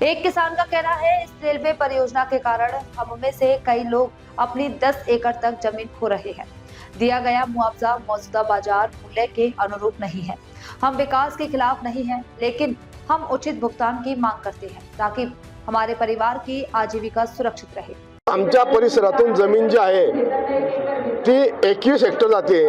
एक किसान का कहना है, इस रेलवे परियोजना के कारण हम में से कई लोग अपनी 10 एकड़ तक जमीन खो रहे हैं। दिया गया मुआवजा मौजूदा बाजार मूल्य के अनुरूप नहीं है। हम विकास के खिलाफ नहीं हैं, लेकिन हम उचित भुगतान की मांग करते हैं ताकि हमारे परिवार की आजीविका सुरक्षित रहे। आमच्या परिसरातून जमीन जी आहे ती 21 हेक्टर जाते,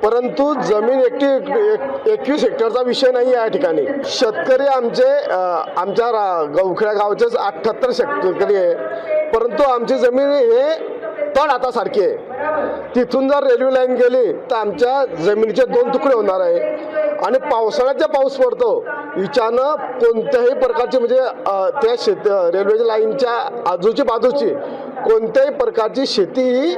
परंतु जमीन एकटी 21 हेक्टरचा विषय नाही या ठिकाणी। शेतकरी आमच्या गवखेडा गावचेच 78 शेतकरी आहे, परंतु आमची जमीन हे तण आता सारखी आहे। तिथून जर रेल्वे लाईन गेली तर आमच्या जमिनीचे 2 तुकडे होणार आहे आणि पावसाळ्याचा पाऊस पडतो हिच्यानं कोणत्याही प्रकारची म्हणजे त्या रेल्वेच्या लाईनच्या आजूची बाजूची कोणत्याही प्रकारची शेती ही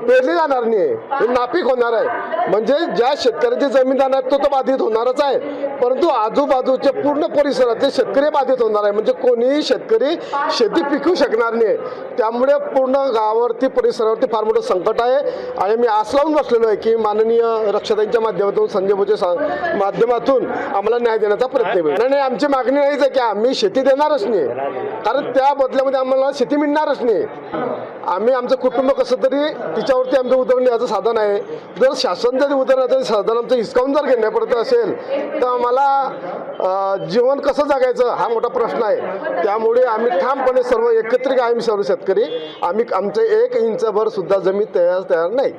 पेरली जाणार नाही, हे नापीक होणार आहे। म्हणजे ज्या शेतकऱ्याची जमीन आहे तो बाधित होणारच आहे, परंतु आजूबाजूचे पूर्ण परिसरातले शेतकरी बाधित होणार आहे। म्हणजे कोणीही शेतकरी शेती पिकवू शकणार नाही। त्यामुळे पूर्ण गावावरती परिसरावरती फार मोठं संकट आहे आणि मी आस लावून बसलेलो आहे की माननीय रक्षाताईंच्या माध्यमातून संजय भोजे माध्यमातून आम्हाला न्याय देण्याचा प्रयत्न होईल। नाही, आमची मागणी नाहीच आहे की आम्ही शेती देणारच नाही, कारण त्या बदल्यामध्ये आम्हाला शेती मिळणारच नाही। आम्ही आमचं कुटुंब कसं तरी तिच्यावरती आमचं उदरनिर्वाहाचं साधन आहे। जर शासन जर उदरनिर्वाहाचं साधन आमचं हिसकावून जर घेण्यापर्यंत असेल तर आम्हाला जीवन कसं जगायचं हा मोठा प्रश्न आहे। त्यामुळे आम्ही ठामपणे सर्व एकत्रित आम्ही सर्व शेतकरी आम्ही आमचं 1 इंचभर सुद्धा जमीन तयार नाही।